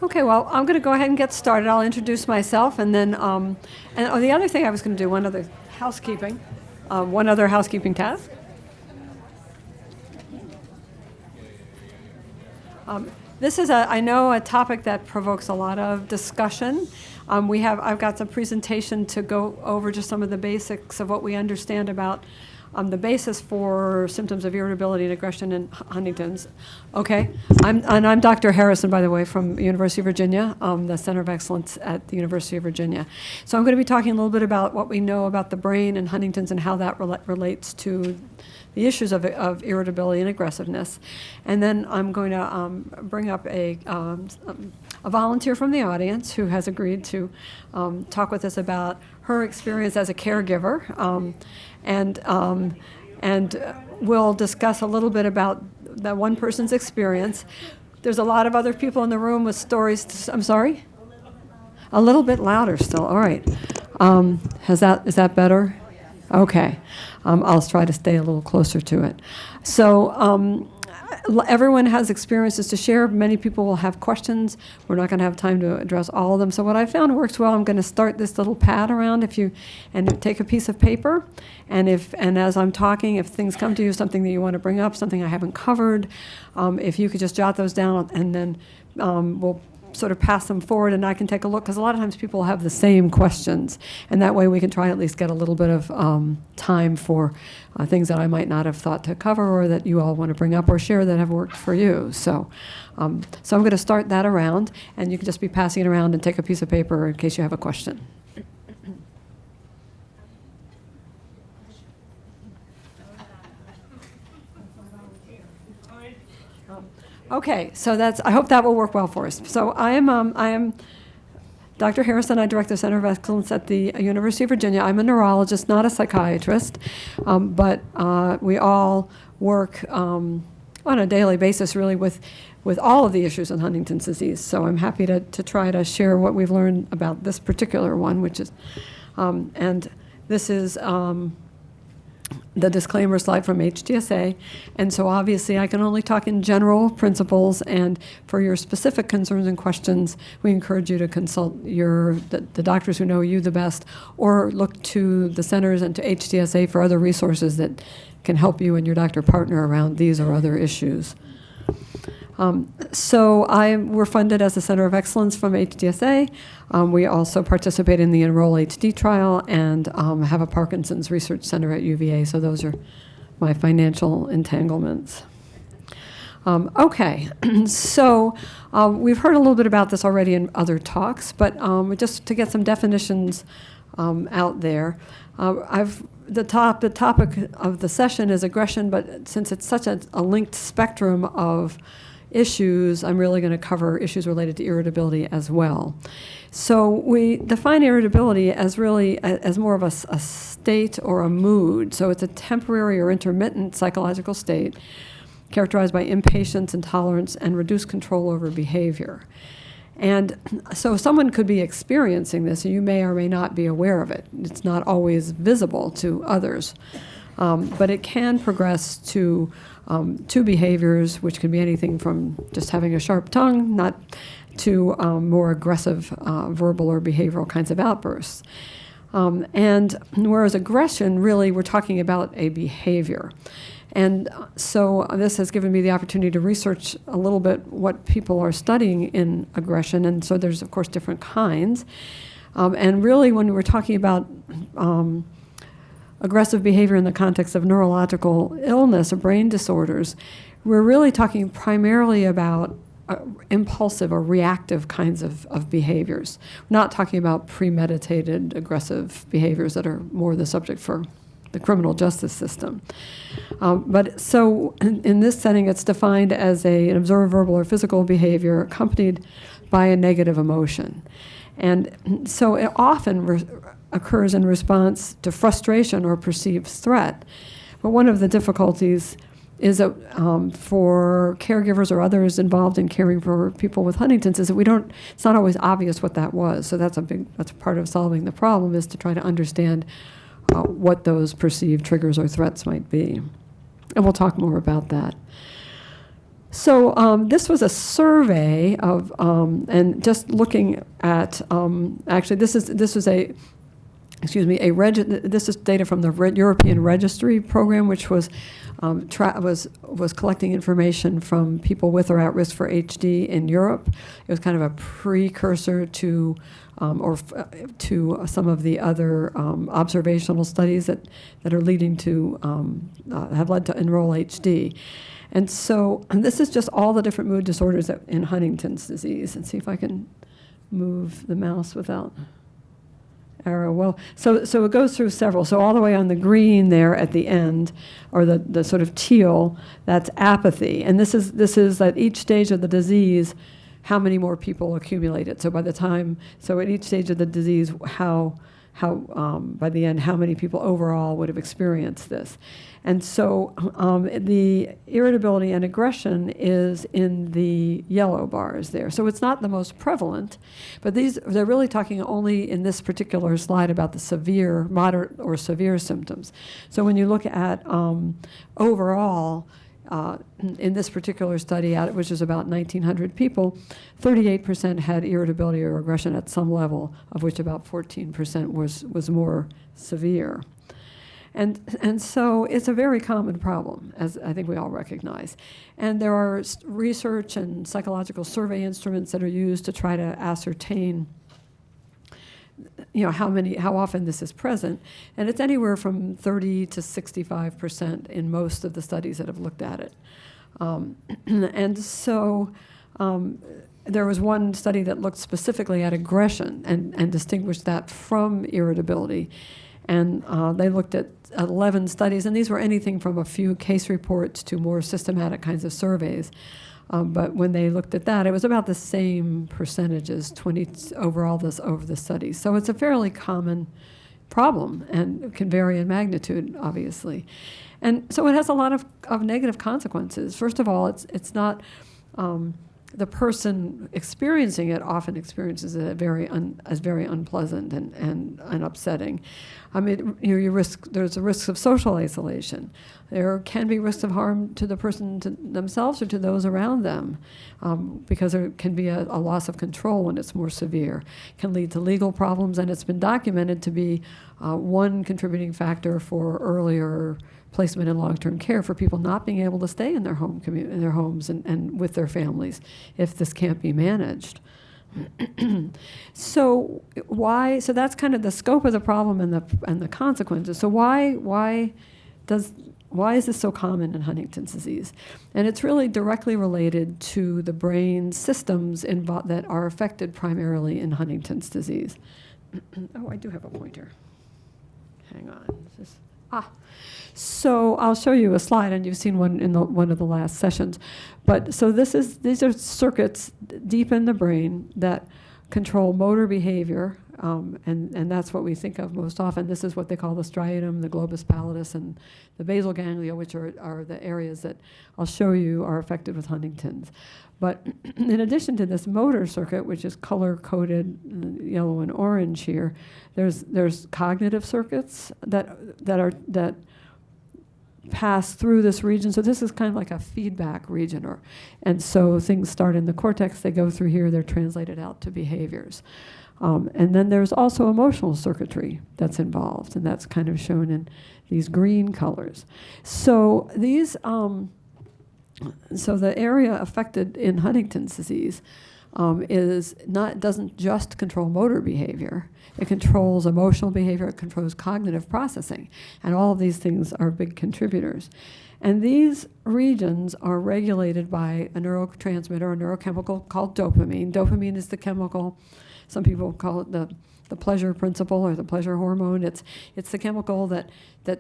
Okay, well, I'm going to go ahead and get started. I'll introduce myself, and then, the other thing I was going to do, one other housekeeping task. This is, I know, a topic that provokes a lot of discussion. I've got some presentation to go over just some of the basics of what we understand about the basis for symptoms of irritability and aggression in Huntington's. Okay, I'm Dr. Harrison, by the way, from the University of Virginia, the Center of Excellence at the University of Virginia. So I'm going to be talking a little bit about what we know about the brain and Huntington's and how that relates to the issues of irritability and aggressiveness. And then I'm going to bring up a volunteer from the audience who has agreed to talk with us about her experience as a caregiver, and we'll discuss a little bit about that one person's experience. There's a lot of other people in the room with stories. I'm sorry? A little bit louder still. All right. Is that better? Okay. I'll try to stay a little closer to it. So everyone has experiences to share. Many people will have questions. We're not going to have time to address all of them. So what I found works well, I'm going to start this little pad around and take a piece of paper. And as I'm talking, if things come to you, something that you want to bring up, something I haven't covered, if you could just jot those down, and then we'll sort of pass them forward, and I can take a look, because a lot of times people have the same questions, and that way we can try at least get a little bit of time for things that I might not have thought to cover or that you all want to bring up or share that have worked for you. So I'm going to start that around, and you can just be passing it around and take a piece of paper in case you have a question. Okay, so I hope that will work well for us. So I am Dr. Harrison. I direct the Center of Excellence at the University of Virginia. I'm a neurologist, not a psychiatrist, but we all work on a daily basis, really, with all of the issues in Huntington's disease. So I'm happy to try to share what we've learned about this particular one, which is, and this is the disclaimer slide from HTSA, and so obviously I can only talk in general principles, and for your specific concerns and questions, we encourage you to consult the doctors who know you the best, or look to the centers and to HTSA for other resources that can help you and your doctor partner around these or other issues. We're funded as a Center of Excellence from HTSA. We also participate in the Enroll HD trial and have a Parkinson's Research Center at UVA, so those are my financial entanglements. Okay, so we've heard a little bit about this already in other talks, but just to get some definitions out there, the topic of the session is aggression, but since it's such a linked spectrum of issues, I'm really going to cover issues related to irritability as well. So we define irritability as really as more of a state or a mood. So it's a temporary or intermittent psychological state characterized by impatience, intolerance, and reduced control over behavior. And so someone could be experiencing this, and you may or may not be aware of it. It's not always visible to others. But it can progress to behaviors, which can be anything from just having a sharp tongue, not to more aggressive verbal or behavioral kinds of outbursts. And whereas aggression, really, we're talking about a behavior. And so this has given me the opportunity to research a little bit what people are studying in aggression. And so there's, of course, different kinds. And really, when we're talking about aggressive behavior in the context of neurological illness or brain disorders, we're really talking primarily about impulsive or reactive kinds of behaviors. We're not talking about premeditated aggressive behaviors that are more the subject for the criminal justice system. But so in this setting, it's defined as an observed verbal or physical behavior accompanied by a negative emotion. And so it often occurs in response to frustration or perceived threat. But one of the difficulties is that for caregivers or others involved in caring for people with Huntington's is that it's not always obvious what that was. So that's part of solving the problem, is to try to understand what those perceived triggers or threats might be. And we'll talk more about that. So this was a survey of, and just looking at, actually this was a, excuse me, this is data from the European Registry Program, which was collecting information from people with or at risk for HD in Europe. It was kind of a precursor to to some of the other observational studies that are leading to have led to Enroll HD. And so this is just all the different mood disorders in Huntington's disease. And see if I can move the mouse without arrow. Well, so it goes through several. So all the way on the green there at the end, or the sort of teal, that's apathy. And this is at each stage of the disease, how many more people accumulate it. So by the time, so at each stage of the disease, how by the end, how many people overall would have experienced this. And so the irritability and aggression is in the yellow bars there. So it's not the most prevalent, but they're really talking only in this particular slide about the severe, moderate, or severe symptoms. So when you look at overall, in this particular study, which is about 1,900 people, 38% had irritability or aggression at some level, of which about 14% was more severe. And so it's a very common problem, as I think we all recognize. And there are research and psychological survey instruments that are used to try to ascertain how often this is present, and it's anywhere from 30 to 65% in most of the studies that have looked at it. And so there was one study that looked specifically at aggression and distinguished that from irritability. And they looked at 11 studies, and these were anything from a few case reports to more systematic kinds of surveys. But when they looked at that, it was about the same percentages, 20 overall over the studies. So it's a fairly common problem and can vary in magnitude, obviously. And so it has a lot of negative consequences. First of all, it's not the person experiencing it often experiences it as very unpleasant and upsetting. I mean, there's a risk of social isolation. There can be risks of harm to the person themselves or to those around them, because there can be a loss of control when it's more severe. It can lead to legal problems, and it's been documented to be one contributing factor for earlier placement in long-term care for people not being able to stay in their homes and with their families if this can't be managed. So that's kind of the scope of the problem and the consequences. So why is this so common in Huntington's disease? And it's really directly related to the brain systems that are affected primarily in Huntington's disease. Oh, I do have a pointer. Hang on. So I'll show you a slide, and you've seen one in one of the last sessions. But so these are circuits deep in the brain that control motor behavior, and that's what we think of most often. This is what they call the striatum, the globus pallidus, and the basal ganglia, which are the areas that I'll show you are affected with Huntington's. But in addition to this motor circuit, which is color-coded yellow and orange here, there's cognitive circuits that pass through this region. So this is kind of like a feedback region, and so things start in the cortex, they go through here, they're translated out to behaviors. And then there's also emotional circuitry that's involved, and that's kind of shown in these green colors. So these, so the area affected in Huntington's disease doesn't just control motor behavior. It controls emotional behavior, it controls cognitive processing, and all of these things are big contributors. And these regions are regulated by a neurotransmitter, a neurochemical called dopamine. Dopamine is the chemical, some people call it the pleasure principle or the pleasure hormone. It's the chemical that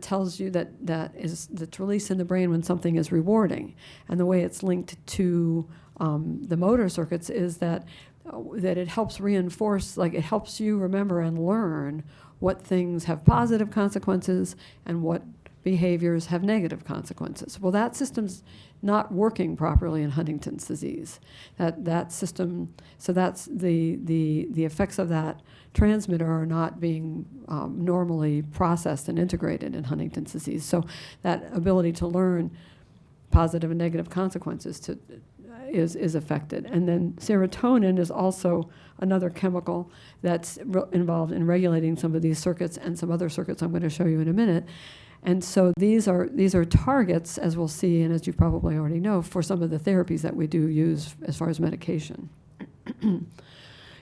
tells you that's released in the brain when something is rewarding. And the way it's linked to the motor circuits is that it helps reinforce, like it helps you remember and learn what things have positive consequences and what behaviors have negative consequences. Well, that system's not working properly in Huntington's disease. That system, so that's the effects of that transmitter are not being normally processed and integrated in Huntington's disease. So that ability to learn positive and negative consequences is affected. And then serotonin is also another chemical that's involved in regulating some of these circuits and some other circuits I'm going to show you in a minute. And so these are targets, as we'll see, and as you probably already know, for some of the therapies that we do use as far as medication.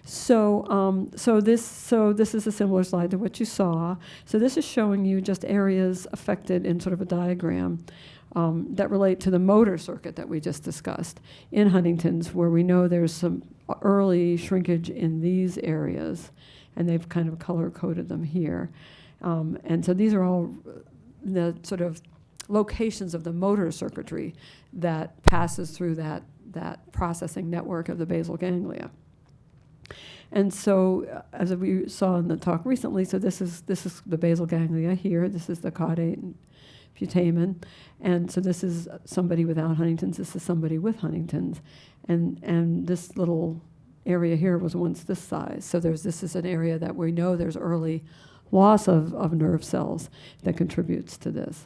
So this is a similar slide to what you saw. So this is showing you just areas affected in sort of a diagram that relate to the motor circuit that we just discussed in Huntington's, where we know there's some early shrinkage in these areas, and they've kind of color-coded them here. And so these are all the sort of locations of the motor circuitry that passes through that processing network of the basal ganglia. And so, as we saw in the talk recently, so this is the basal ganglia here. This is the caudate and putamen, and so this is somebody without Huntington's. This is somebody with Huntington's, and this little area here was once this size. So this is an area that we know there's early loss of nerve cells that contributes to this,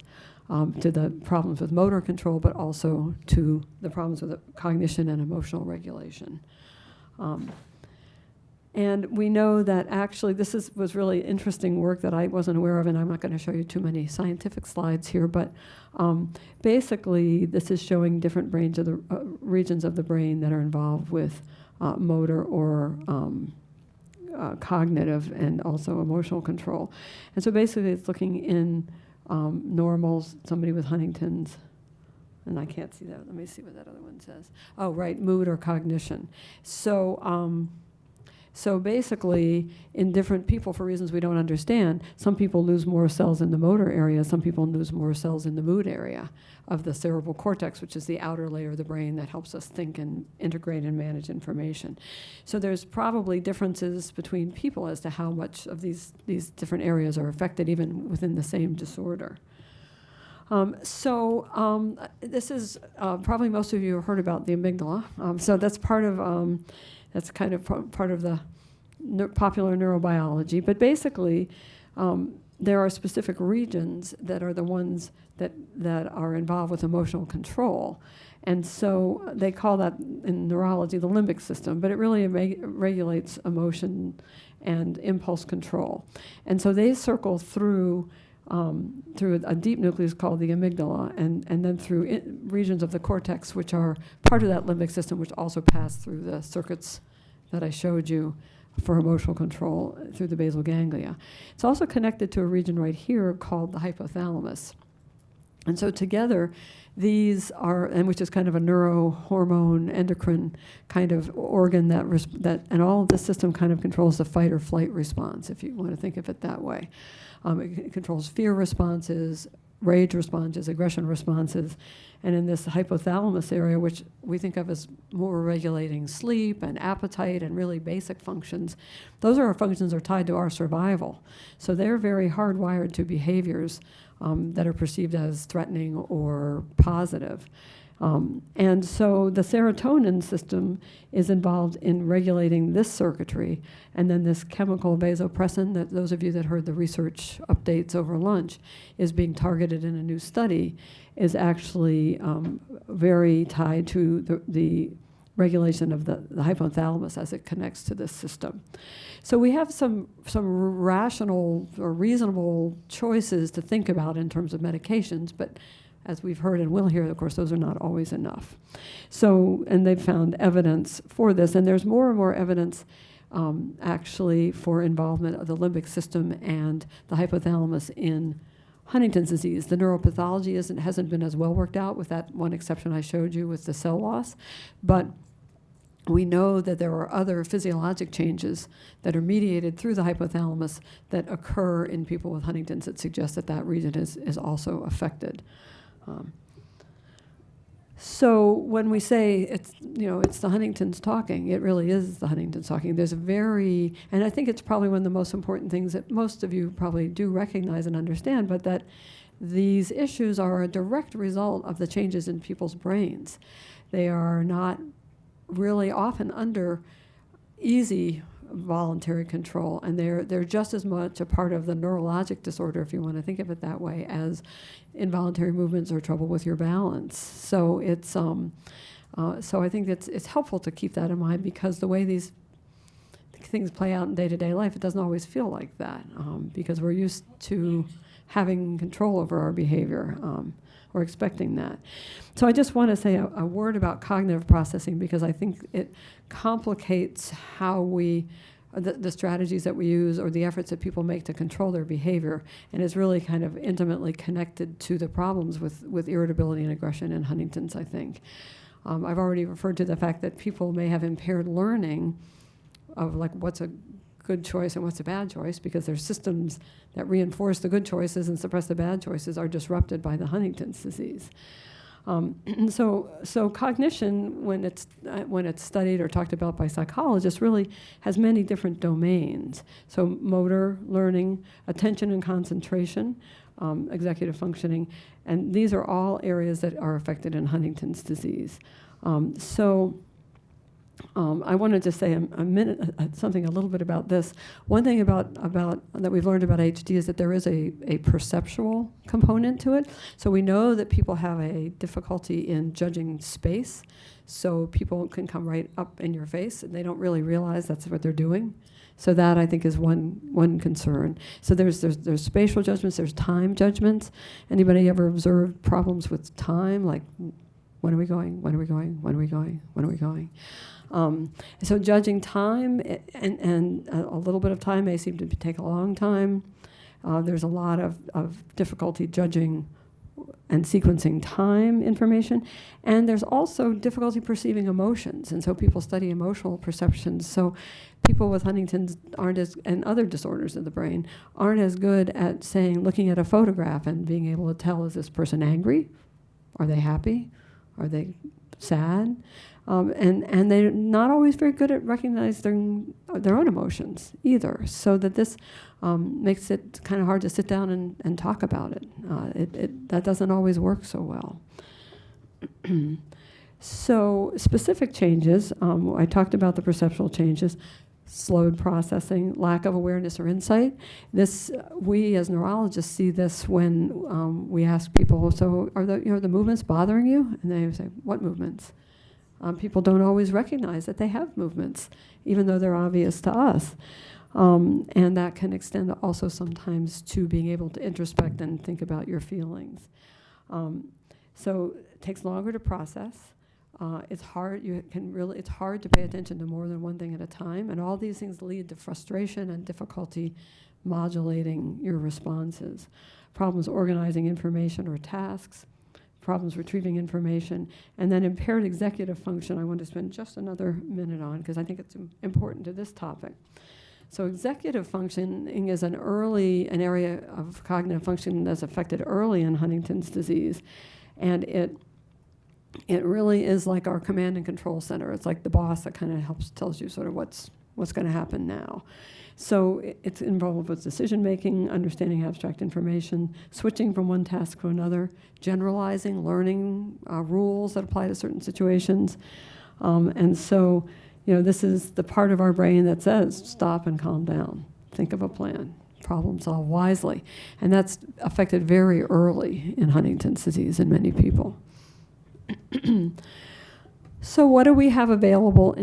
to the problems with motor control, but also to the problems with cognition and emotional regulation. And we know that actually this was really interesting work that I wasn't aware of, and I'm not going to show you too many scientific slides here, but basically this is showing different regions of the brain that are involved with motor or cognitive and also emotional control. And so basically it's looking in normals, somebody with Huntington's, and I can't see that. Let me see what that other one says. Oh, right, mood or cognition. So basically, in different people, for reasons we don't understand, some people lose more cells in the motor area, some people lose more cells in the mood area of the cerebral cortex, which is the outer layer of the brain that helps us think and integrate and manage information. So there's probably differences between people as to how much of these different areas are affected, even within the same disorder. This is probably most of you have heard about the amygdala. So that's part of that's kind of part of the popular neurobiology. But basically, there are specific regions that are the ones that are involved with emotional control. And so they call that in neurology the limbic system, but it really regulates emotion and impulse control. And so they circle through a deep nucleus called the amygdala, and then through regions of the cortex, which are part of that limbic system, which also pass through the circuits that I showed you for emotional control through the basal ganglia. It's also connected to a region right here called the hypothalamus. And so together, these are, and which is kind of a neurohormone endocrine kind of organ that and all of this system kind of controls the fight or flight response, if you want to think of it that way. It controls fear responses, rage responses, aggression responses, and in this hypothalamus area, which we think of as more regulating sleep and appetite and really basic functions, those are our functions are tied to our survival. So they're very hardwired to behaviors that are perceived as threatening or positive. And so the serotonin system is involved in regulating this circuitry, and then this chemical vasopressin that those of you that heard the research updates over lunch is being targeted in a new study is actually very tied to the regulation of the hypothalamus as it connects to this system. So we have some rational or reasonable choices to think about in terms of medications, but as we've heard and will hear, of course, those are not always enough. So, and they've found evidence for this, and there's more and more evidence actually for involvement of the limbic system and the hypothalamus in Huntington's disease. The neuropathology hasn't been as well worked out, with that one exception I showed you with the cell loss, but we know that there are other physiologic changes that are mediated through the hypothalamus that occur in people with Huntington's that suggest that that region is also affected. So when we say it's the Huntingtons talking, it really is the Huntingtons talking. There's and I think it's probably one of the most important things that most of you probably do recognize and understand, but that these issues are a direct result of the changes in people's brains. They are not really often under easy voluntary control, and they're just as much a part of the neurologic disorder, if you want to think of it that way, as involuntary movements or trouble with your balance. So it's so I think it's helpful to keep that in mind, because the way these things play out in day-to-day life, it doesn't always feel like that, because we're used to having control over our behavior. Or expecting that. So I just want to say a word about cognitive processing, because I think it complicates how the strategies that we use or the efforts that people make to control their behavior, and is really kind of intimately connected to the problems with irritability and aggression in Huntington's, I think. I've already referred to the fact that people may have impaired learning of like what's a good choice and what's a bad choice, because their systems that reinforce the good choices and suppress the bad choices are disrupted by the Huntington's disease. So cognition, when it's studied or talked about by psychologists, really has many different domains. So motor, learning, attention and concentration, executive functioning, and these are all areas that are affected in Huntington's disease. I wanted to say a minute, something a little bit about this. One thing about that we've learned about HD is that there is a perceptual component to it. So we know that people have a difficulty in judging space. So people can come right up in your face and they don't really realize that's what they're doing. So that, I think, is one concern. So there's spatial judgments, there's time judgments. Anybody ever observed problems with time, like when are we going, when are we going, when are we going, when are we going? So judging time, and a little bit of time may seem to take a long time. There's a lot of difficulty judging and sequencing time information. And there's also difficulty perceiving emotions. And so people study emotional perceptions. So people with Huntington's and other disorders of the brain aren't as good at looking at a photograph and being able to tell, is this person angry? Are they happy? Are they sad? And they're not always very good at recognizing their own emotions either, so that this makes it kind of hard to sit down and talk about it. That doesn't always work so well. So specific changes, I talked about the perceptual changes, slowed processing, lack of awareness or insight. This, we as neurologists see this when we ask people, so are the movements bothering you? And they say, what movements? People don't always recognize that they have movements, even though they're obvious to us. And that can extend also sometimes to being able to introspect and think about your feelings. So it takes longer to process. It's hard. It's hard to pay attention to more than one thing at a time, and all these things lead to frustration and difficulty modulating your responses. Problems organizing information or tasks, problems retrieving information, and then impaired executive function. I want to spend just another minute on, because I think it's important to this topic. So executive functioning is an area of cognitive function that's affected early in Huntington's disease, and it really is like our command and control center. It's like the boss that kind of tells you sort of what's going to happen now. So it's involved with decision making, understanding abstract information, switching from one task to another, generalizing, learning rules that apply to certain situations. And so, this is the part of our brain that says, stop and calm down, think of a plan, problem solve wisely. And that's affected very early in Huntington's disease in many people. So what do we have available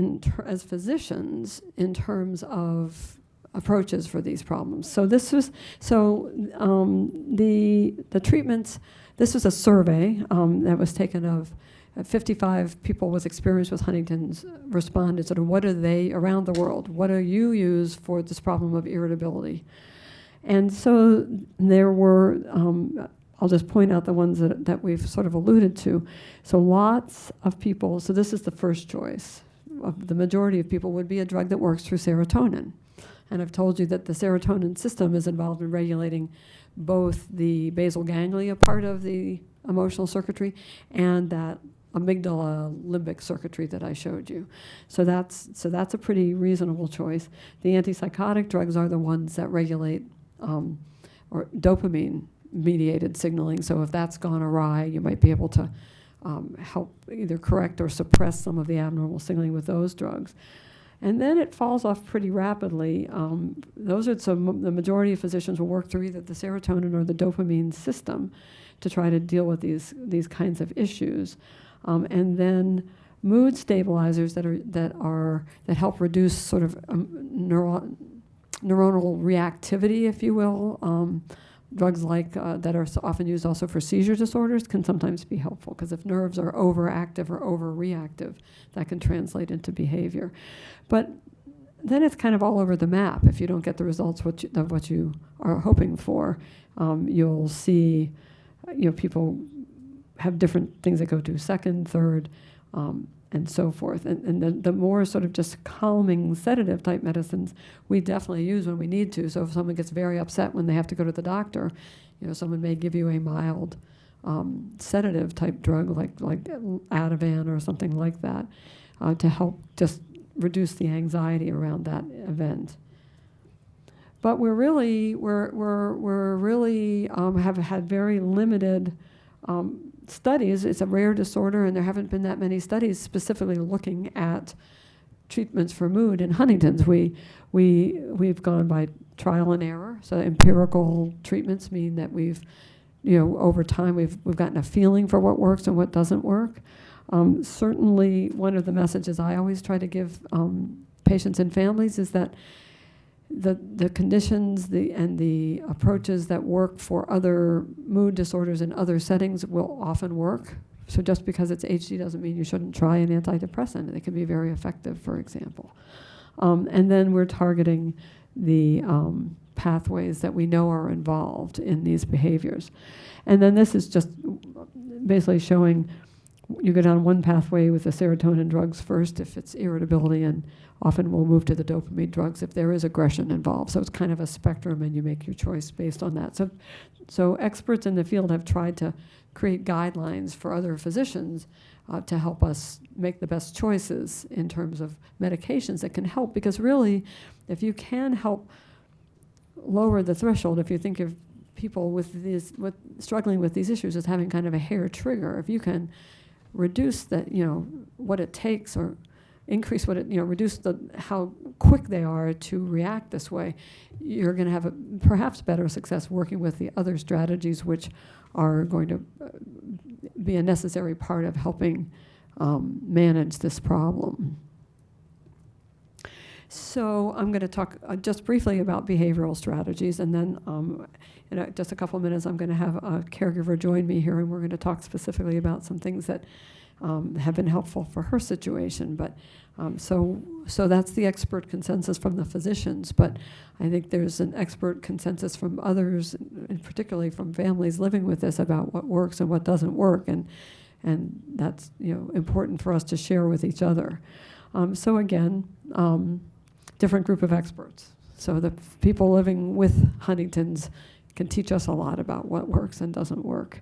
as physicians in terms of approaches for these problems? So this was the treatments. This was a survey that was taken of 55 people with experience with Huntington's responded. Sort of what are they around the world? What do you use for this problem of irritability? And so there were. I'll just point out the ones that we've sort of alluded to. So lots of people, so this is the first choice. The majority of people would be a drug that works through serotonin. And I've told you that the serotonin system is involved in regulating both the basal ganglia part of the emotional circuitry and that amygdala limbic circuitry that I showed you. So that's a pretty reasonable choice. The antipsychotic drugs are the ones that regulate or dopamine mediated signaling. So if that's gone awry, you might be able to help either correct or suppress some of the abnormal signaling with those drugs. And then it falls off pretty rapidly. The majority of physicians will work through either the serotonin or the dopamine system to try to deal with these kinds of issues. And then mood stabilizers that help reduce sort of neuronal reactivity, if you will. Drugs like that are often used also for seizure disorders can sometimes be helpful, because if nerves are overactive or overreactive, that can translate into behavior. But then it's kind of all over the map. If you don't get the results of what you are hoping for, you'll see, people have different things that go to second, third, and so forth. And the more sort of just calming sedative type medicines we definitely use when we need to. So if someone gets very upset when they have to go to the doctor, someone may give you a mild sedative type drug like Ativan or something like that to help just reduce the anxiety around that event. But we're really have had very limited studies. It's a rare disorder, and there haven't been that many studies specifically looking at treatments for mood in Huntington's. We've gone by trial and error. So empirical treatments mean that we've, over time we've gotten a feeling for what works and what doesn't work. Certainly, one of the messages I always try to give patients and families is that the conditions and the approaches that work for other mood disorders in other settings will often work. So just because it's HD doesn't mean you shouldn't try an antidepressant. It can be very effective, for example. And then we're targeting the pathways that we know are involved in these behaviors. And then this is just basically showing you go down one pathway with the serotonin drugs first if it's irritability, and often we'll move to the dopamine drugs if there is aggression involved. So it's kind of a spectrum, and you make your choice based on that. So experts in the field have tried to create guidelines for other physicians to help us make the best choices in terms of medications that can help. Because really, if you can help lower the threshold, if you think of people struggling with these issues as having kind of a hair trigger, if you can reduce that, what it takes, or increase reduce how quick they are to react this way, you're going to have perhaps better success working with the other strategies which are going to be a necessary part of helping manage this problem. So I'm going to talk just briefly about behavioral strategies, and then in just a couple of minutes I'm going to have a caregiver join me here, and we're going to talk specifically about some things that have been helpful for her situation. But so that's the expert consensus from the physicians, but I think there's an expert consensus from others, and particularly from families living with this, about what works and what doesn't work, and that's important for us to share with each other. So again, different group of experts. So the people living with Huntington's can teach us a lot about what works and doesn't work,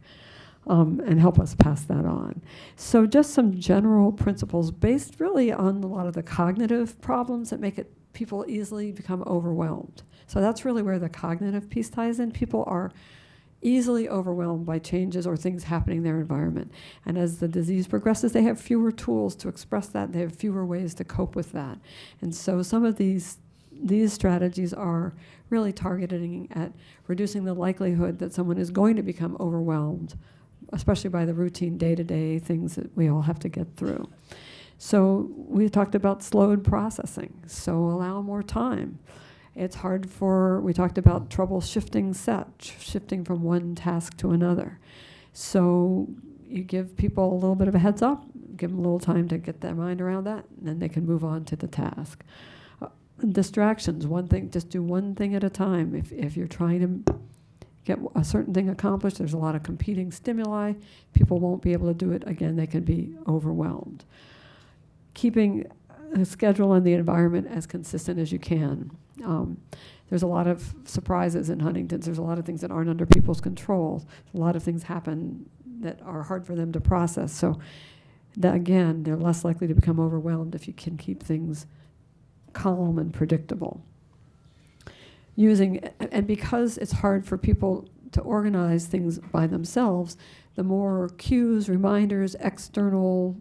and help us pass that on. So just some general principles based really on a lot of the cognitive problems that make people easily become overwhelmed. So that's really where the cognitive piece ties in. People are easily overwhelmed by changes or things happening in their environment. And as the disease progresses, they have fewer tools to express that. They have fewer ways to cope with that. And so some of these strategies are really targeting at reducing the likelihood that someone is going to become overwhelmed, especially by the routine day-to-day things that we all have to get through. So we talked about slowed processing, so allow more time. It's hard we talked about trouble shifting from one task to another. So you give people a little bit of a heads up, give them a little time to get their mind around that, and then they can move on to the task. Distractions, just do one thing at a time. If you're trying to get a certain thing accomplished, there's a lot of competing stimuli, people won't be able to do it. Again, they can be overwhelmed. Keeping a schedule and the environment as consistent as you can. There's a lot of surprises in Huntington's. There's a lot of things that aren't under people's control. A lot of things happen that are hard for them to process. So that, again, they're less likely to become overwhelmed if you can keep things calm and predictable. And because it's hard for people to organize things by themselves, the more cues, reminders, external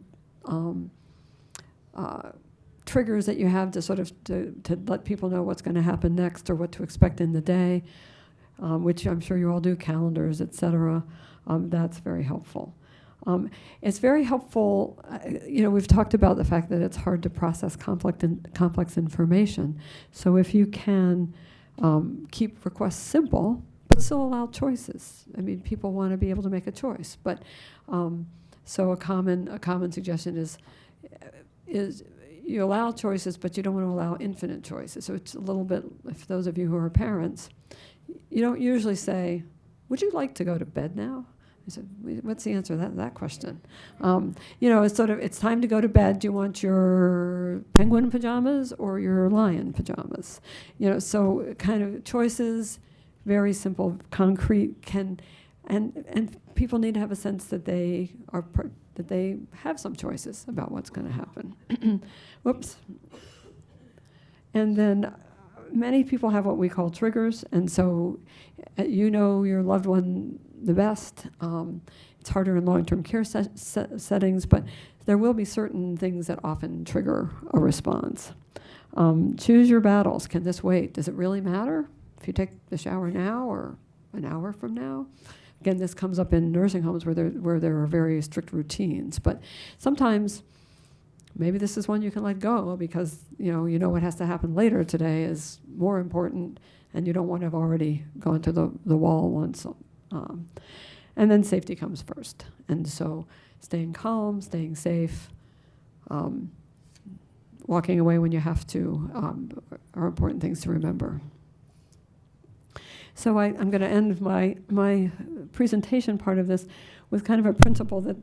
triggers that you have to sort of to let people know what's going to happen next or what to expect in the day, which I'm sure you all do, calendars, et cetera. That's very helpful. It's very helpful, we've talked about the fact that it's hard to process complex information. So if you can keep requests simple, but still allow choices. I mean, people want to be able to make a choice. But so a common suggestion is you allow choices, but you don't want to allow infinite choices. So it's a little bit, for those of you who are parents, you don't usually say, would you like to go to bed now? I said, what's the answer to that question? It's sort of, it's time to go to bed. Do you want your penguin pajamas or your lion pajamas? So kind of choices, very simple, concrete, and people need to have a sense that they have some choices about what's going to happen. Whoops. And then many people have what we call triggers, and so your loved one the best. It's harder in long-term care settings, but there will be certain things that often trigger a response. Choose your battles. Can this wait? Does it really matter if you take the shower now or an hour from now? Again, this comes up in nursing homes where there are very strict routines, but sometimes maybe this is one you can let go because you know what has to happen later today is more important, and you don't want to have already gone to the wall once. And then safety comes first. And so staying calm, staying safe, walking away when you have to are important things to remember. So I'm going to end my presentation part of this with kind of a principle that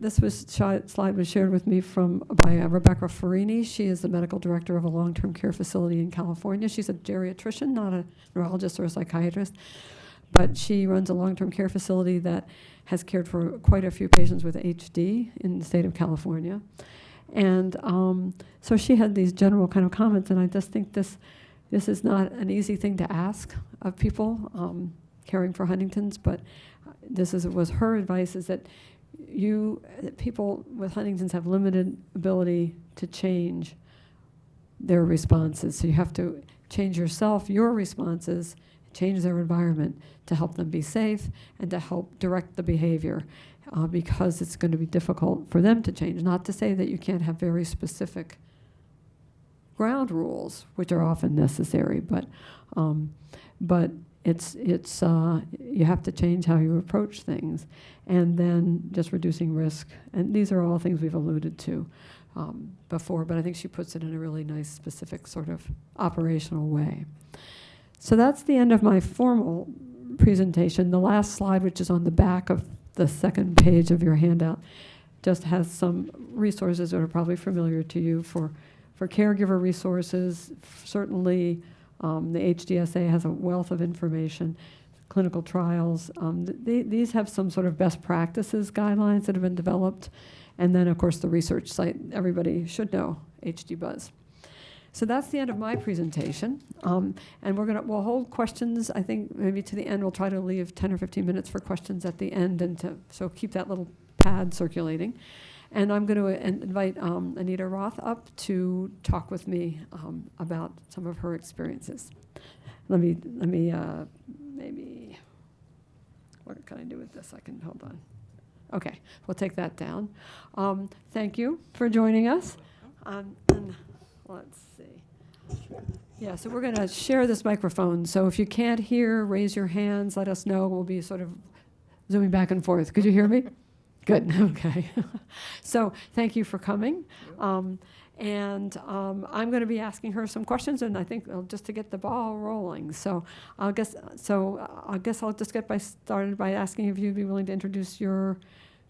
slide was shared with me by Rebecca Farini. She is the medical director of a long-term care facility in California. She's a geriatrician, not a neurologist or a psychiatrist. But she runs a long-term care facility that has cared for quite a few patients with HD in the state of California. And so she had these general kind of comments, and I just think this is not an easy thing to ask of people caring for Huntingtons, but was her advice, is that people with Huntingtons have limited ability to change their responses. So you have to change your responses, change their environment to help them be safe and to help direct the behavior because it's going to be difficult for them to change. Not to say that you can't have very specific ground rules, which are often necessary, but it's you have to change how you approach things, and then just reducing risk. And these are all things we've alluded to before, but I think she puts it in a really nice, specific sort of operational way. So that's the end of my formal presentation. The last slide, which is on the back of the second page of your handout, just has some resources that are probably familiar to you for caregiver resources. Certainly, the HDSA has a wealth of information, clinical trials. These have some sort of best practices guidelines that have been developed. And then, of course, the research site, everybody should know, HD Buzz. So that's the end of my presentation, and we'll hold questions. I think maybe to the end we'll try to leave 10 or 15 minutes for questions at the end, so keep that little pad circulating. And I'm going to invite Anita Roth up to talk with me about some of her experiences. Let me maybe, what can I do with this? Hold on. Okay, we'll take that down. Thank you for joining us. And let's see. Yeah, so we're going to share this microphone. So if you can't hear, raise your hands. Let us know. We'll be sort of zooming back and forth. Could you hear me? Good. Okay. So thank you for coming. I'm going to be asking her some questions, and I think just to get the ball rolling. So I guess I'll just get started by asking if you'd be willing to introduce your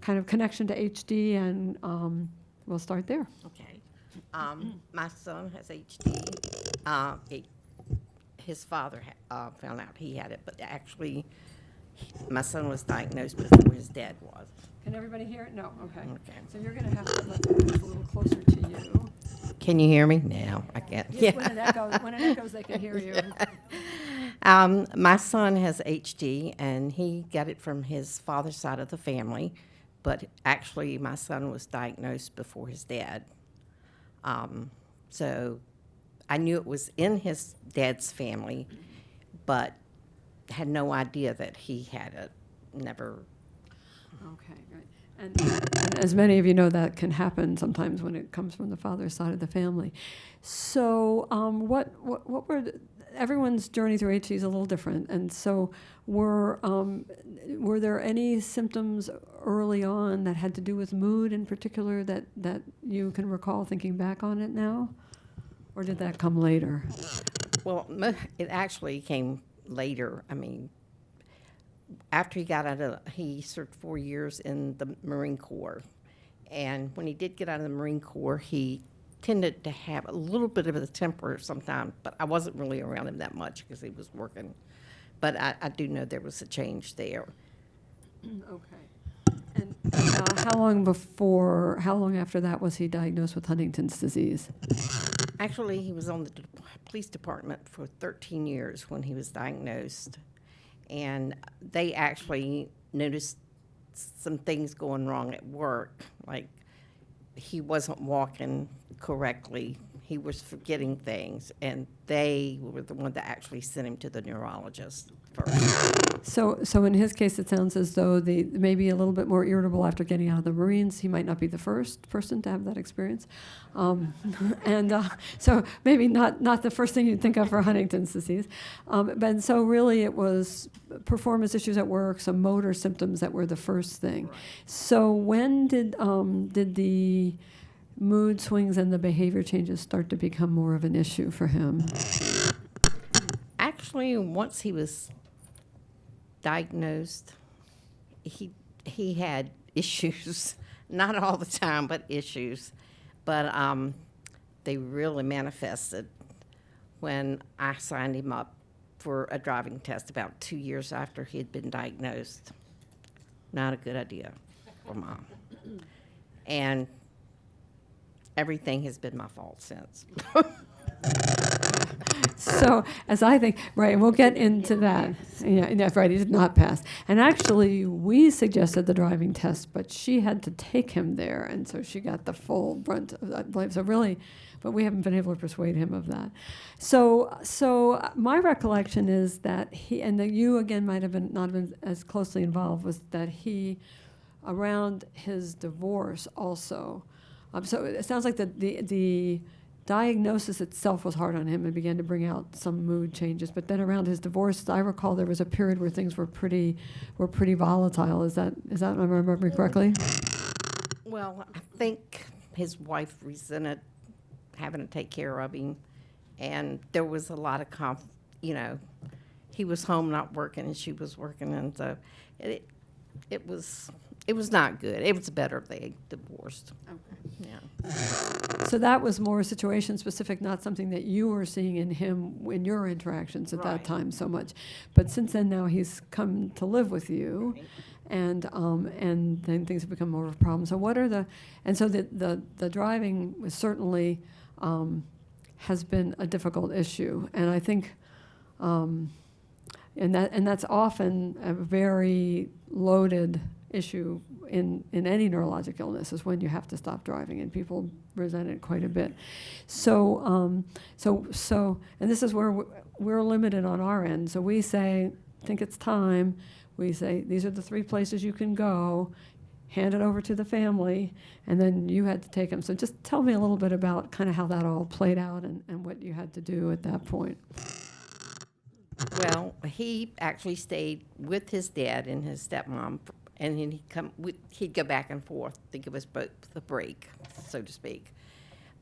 kind of connection to HD, and we'll start there. Okay. My son has HD. His father found out he had it, but actually, my son was diagnosed before his dad was. Can everybody hear it? No? Okay. Okay. So you're going to have to let this a little closer to you. Can you hear me? No, I can't. Yes, yeah. When it echoes, they can hear you. My son has HD, and he got it from his father's side of the family, but actually, my son was diagnosed before his dad. So I knew it was in his dad's family, but had no idea that he had it. Never. Okay, great. And as many of you know, that can happen sometimes when it comes from the father's side of the family. So, what were everyone's journey through HD is a little different, and so were there any symptoms early on that had to do with mood in particular that you can recall thinking back on it now, or did that come later? Well, it actually came later. I mean, after he got out of, he served 4 years in the Marine Corps. And when he did get out of the Marine Corps, he tended to have a little bit of a temper sometimes, but I wasn't really around him that much because he was working. But I do know there was a change there. Okay. And how long after that was he diagnosed with Huntington's disease? Actually, he was on the police department for 13 years when he was diagnosed. And they actually noticed some things going wrong at work, like he wasn't walking correctly, he was forgetting things, and they were the one that actually sent him to the neurologist first. So in his case, it sounds as though they maybe a little bit more irritable after getting out of the Marines. He might not be the first person to have that experience, so maybe not the first thing you'd think of for Huntington's disease. But so really, it was performance issues at work, some motor symptoms that were the first thing. Right. So when did the mood swings and the behavior changes start to become more of an issue for him? Actually, once he was diagnosed, he had issues, not all the time, but issues. But they really manifested when I signed him up for a driving test about 2 years after he had been diagnosed. Not a good idea for Mom. And everything has been my fault since. So, as I think, right, and we'll get into that. Yeah, right, he did not pass. And actually, we suggested the driving test, but she had to take him there, and so she got the full brunt of that blame. So really, but we haven't been able to persuade him of that. So my recollection is that he, and that you again might have been not been as closely involved, was that he, around his divorce also. So it sounds like the diagnosis itself was hard on him and began to bring out some mood changes. But then around his divorce, I recall there was a period where things were pretty volatile. Is that am I remembering correctly? Well, I think his wife resented having to take care of him, and there was a lot of he was home not working and she was working, and so it was not good. It was better if they divorced. Okay. Yeah. So that was more situation specific, not something that you were seeing in him in your interactions at that Right. time so much. But since then, now he's come to live with you, and then things have become more of a problem. So what are the driving was certainly has been a difficult issue, and I think. And that's often a very loaded issue in any neurologic illness, is when you have to stop driving, and people resent it quite a bit. So and this is where we're limited on our end. So we say, think it's time. We say, these are the 3 places you can go. Hand it over to the family, and then you had to take them. So just tell me a little bit about kind of how that all played out and what you had to do at that point. Well, he actually stayed with his dad and his stepmom, and then he'd go back and forth to give us both a break, so to speak.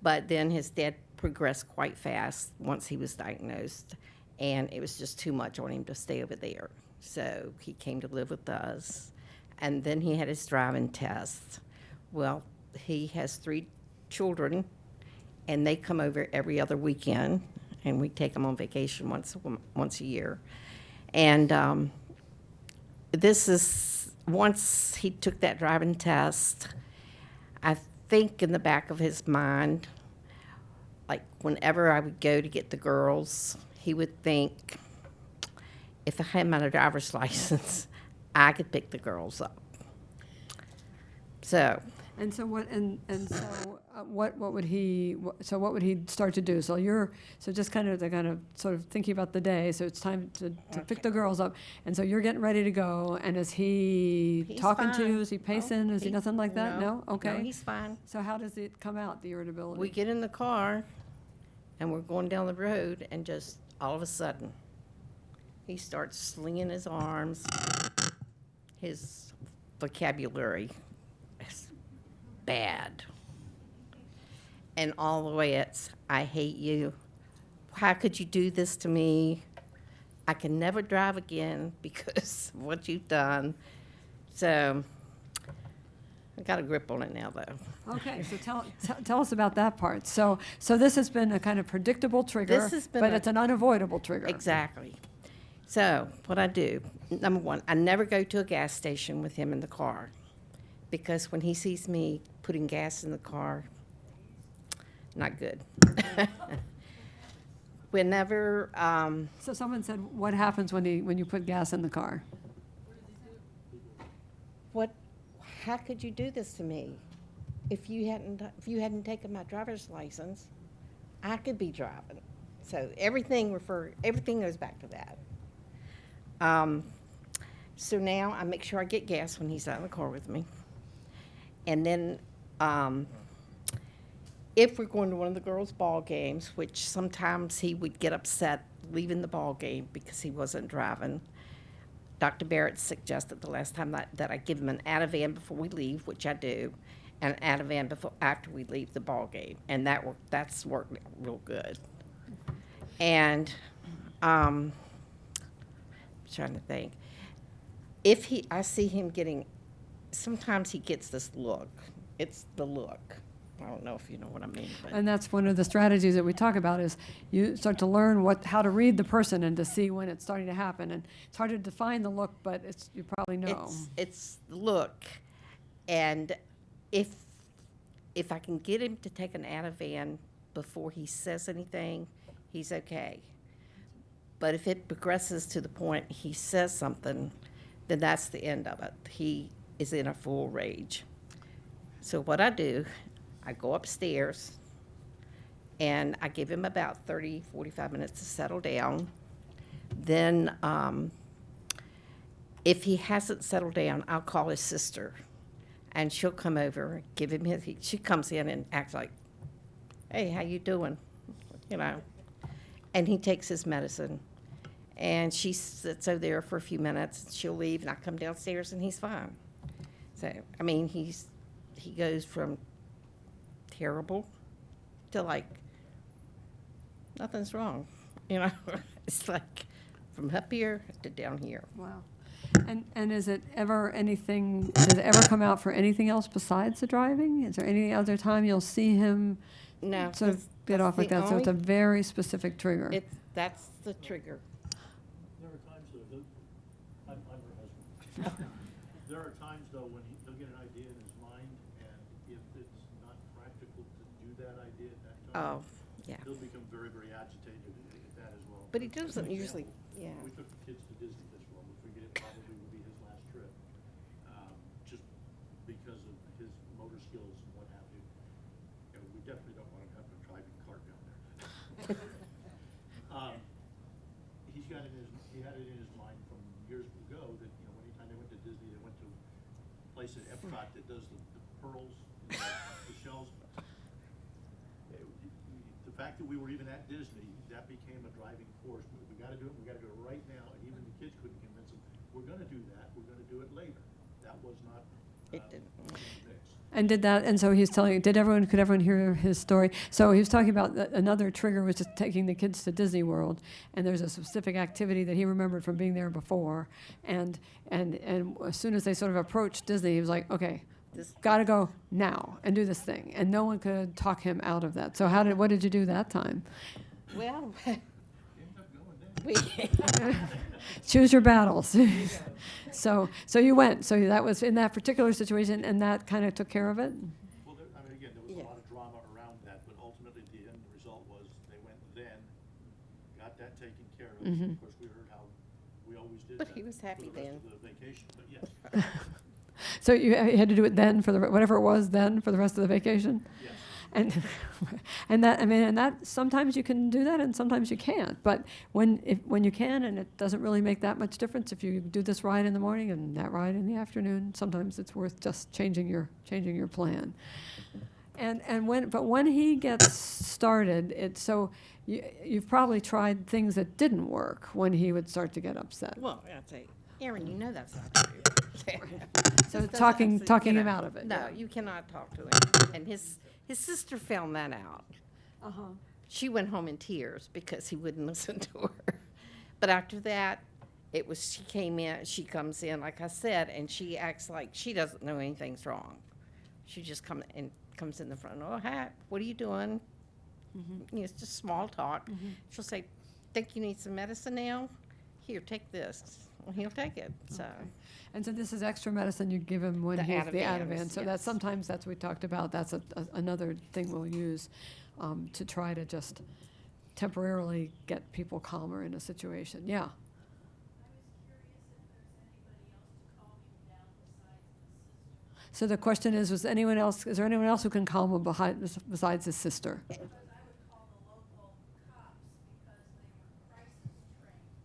But then his dad progressed quite fast once he was diagnosed, and it was just too much on him to stay over there. So he came to live with us, and then he had his driving test. Well, he has 3 children, and they come over every other weekend, and we take them on vacation once a year. And this is, once he took that driving test, I think in the back of his mind, like whenever I would go to get the girls, he would think, if I had my driver's license, I could pick the girls up. So And so what would he start to do? So just kind of sort of thinking about the day. So it's time to pick the girls up, and so you're getting ready to go. And is he He's talking to fine. you? Is he pacing? Is he nothing like that? No. No, Okay. he's fine. So how does it come out, the irritability? We get in the car, and we're going down the road, and just all of a sudden, he starts slinging his arms. His vocabulary is bad. And all the way it's, I hate you. How could you do this to me? I can never drive again because of what you've done. So I got a grip on it now, though. Okay, so tell us about that part. So this has been a kind of predictable trigger, This has been but a- it's an unavoidable trigger. Exactly. So what I do, number one, I never go to a gas station with him in the car because when he sees me putting gas in the car, not good. Whenever, So someone said, what happens when you put gas in the car? how could you do this to me? If you hadn't taken my driver's license, I could be driving. So everything goes back to that. So now I make sure I get gas when he's out in the car with me. And then if we're going to one of the girls' ball games, which sometimes he would get upset leaving the ball game because he wasn't driving, Dr. Barrett suggested the last time that I give him an Ativan before we leave, which I do, and an Ativan after we leave the ball game. And that's worked real good. And I'm trying to think. I see him getting, sometimes he gets this look. It's the look. I don't know if you know what I mean. But And that's one of the strategies that we talk about is you start to learn how to read the person and to see when it's starting to happen. And it's hard to define the look, but you probably know. it's the look. And if I can get him to take an Ativan before he says anything, he's okay. But if it progresses to the point he says something, then that's the end of it. He is in a full rage. So what I do, I go upstairs and I give him about 30, 45 minutes to settle down. Then if he hasn't settled down, I'll call his sister and she'll come over, give him she comes in and acts like, hey, how you doing? You know, and he takes his medicine. And she sits over there for a few minutes. She'll leave, and I come downstairs, and he's fine. So, I mean, he goes from terrible to like nothing's wrong. You know, it's like from up here to down here. Wow. And is it ever anything? Does it ever come out for anything else besides the driving? Is there any other time you'll see him No, sort of get off like that? So it's a very specific trigger. That's the trigger. There are times, though, I'm her husband. There are times, though, when he'll get an idea in his mind, and if it's not practical to do that idea at that time, Oh, yeah. he'll become very, very agitated at that as well. But he As doesn't an usually, example, yeah. We took the kids to Disney this fall. We figured it probably would be his last trip, just because of his motor skills and what have you. You know, we definitely don't want him having a driving cart down there. He had it in his mind from years ago that, you know, anytime they went to Disney, they went to a place at Epcot that does the pearls, the shells. The fact that we were even at Disney, that became a driving force. We gotta do it right now, and even the kids couldn't convince him, we're gonna do that, we're gonna do it later. That was not, It didn't. in the mix. And so he's telling, could everyone hear his story? So he was talking about another trigger was just taking the kids to Disney World, and there's a specific activity that he remembered from being there before, and as soon as they sort of approached Disney, he was like, okay, gotta go now and do this thing, and no one could talk him out of that. So what did you do that time? Well, He ended up going there. Choose your battles. So you went. So that was in that particular situation, and that kind of took care of it. Well, again, there was Yeah. a lot of drama around that, but ultimately, at the end, the result was they went then, got that taken care of. Of course, we heard how we always did But that he was happy for the rest then. of the vacation, but yes. So you had to do it then for whatever it was then for the rest of the vacation? Yes. And and that sometimes you can do that and sometimes you can't. But when you can, and it doesn't really make that much difference if you do this ride in the morning and that ride in the afternoon, sometimes it's worth just changing your plan. But when he gets started, you've probably tried things that didn't work when he would start to get upset. Well, I'd say, Aaron, you know that's not true. So Just talking doesn't- him out of it. No, yeah. you cannot talk to him. And his sister found that out. Uh-huh. She went home in tears because he wouldn't listen to her. But after that, she comes in, like I said, and she acts like she doesn't know anything's wrong. She just comes in the front, oh, hi, what are you doing? Mm-hmm. It's just small talk. She'll say, think you need some medicine now? Here, take this. Well, he'll take it, so. And so this is extra medicine you give him when The he's the Ativans, Ativan. So yes. sometimes that's what we talked about. That's another thing we'll use to try to just temporarily get people calmer in a situation. Yeah. I was curious if there's anybody else to calm him down besides the sister. So the question is there anyone else who can calm him besides his sister? Because I would call the local cops because they were crisis trained.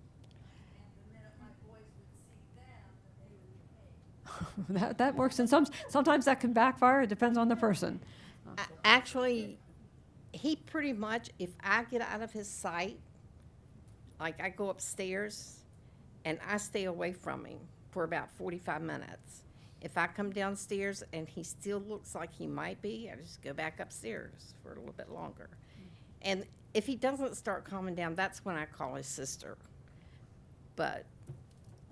And the minute my boys would see them, they would behave. that works, and sometimes that can backfire. It depends on the person. Actually, he pretty much, if I get out of his sight, like I go upstairs and I stay away from him for about 45 minutes. If I come downstairs and he still looks like he might be, I just go back upstairs for a little bit longer. And if he doesn't start calming down, that's when I call his sister. But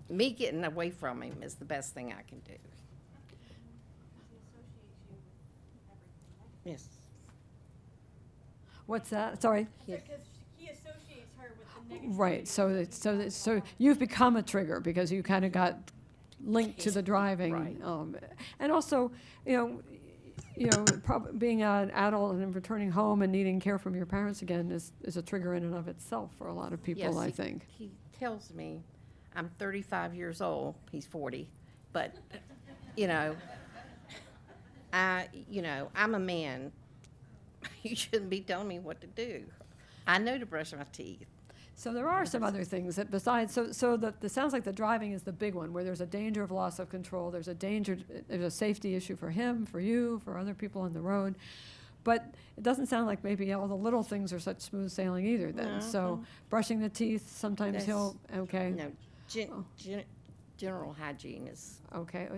me getting away from him is the best thing I can do. He associates you with everything. Yes. What's that? Sorry. Because he associates her with the negative. Right. So you've become a trigger because you kind of got linked to the driving, Right. And also, being an adult and returning home and needing care from your parents again is a trigger in and of itself for a lot of people. Yes, I think. He tells me I'm 35 years old. He's 40, but I'm a man. You shouldn't be telling me what to do. I know to brush my teeth. So there are some other things that besides, it sounds like the driving is the big one, where there's a danger of loss of control, there's a safety issue for him, for you, for other people on the road. But it doesn't sound like maybe all the little things are such smooth sailing either then. No, So no. brushing the teeth, sometimes okay. General hygiene is. Okay,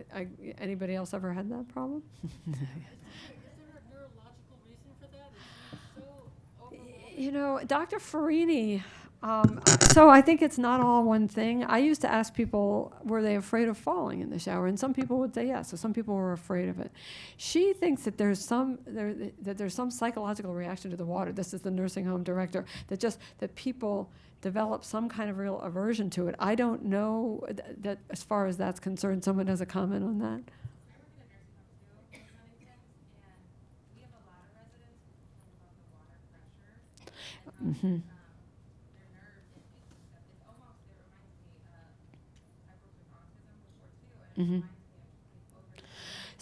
anybody else ever had that problem? Is there a neurological reason for that? Is he so overwhelmed? Dr. Farini, so I think it's not all one thing. I used to ask people, were they afraid of falling in the shower? And some people would say yes, so some people were afraid of it. She thinks that there's some psychological reaction to the water. This is the nursing home director, that people develop some kind of real aversion to it. I don't know that as far as that's concerned. Someone has a comment on that? I work in a nursing home too in Huntington, and we have a lot of residents who complain about the water pressure and how Mhm. their nerves and weakness and stuff. It's almost, it reminds me of, I've worked with autism before too, and Mhm. it reminds me of over.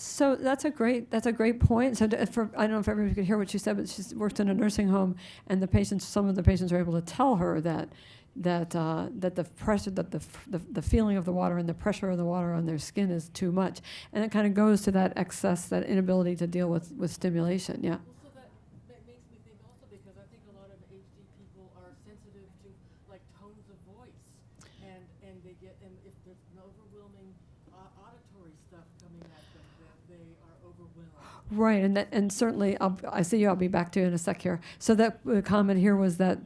So that's a great point. So I don't know if everybody could hear what she said, but she's worked in a nursing home, and some of the patients are able to tell her that the pressure, that the feeling of the water and the pressure of the water on their skin is too much, and it kind of goes to that excess, that inability to deal with stimulation. Yeah. Well, so that makes me think also, because I think a lot of HD people are sensitive to like tones of voice, and they get, and if there's an overwhelming auditory stuff coming at them, then they are overwhelmed. Right, and certainly, I see you. I'll be back to you in a sec here. So that comment here was that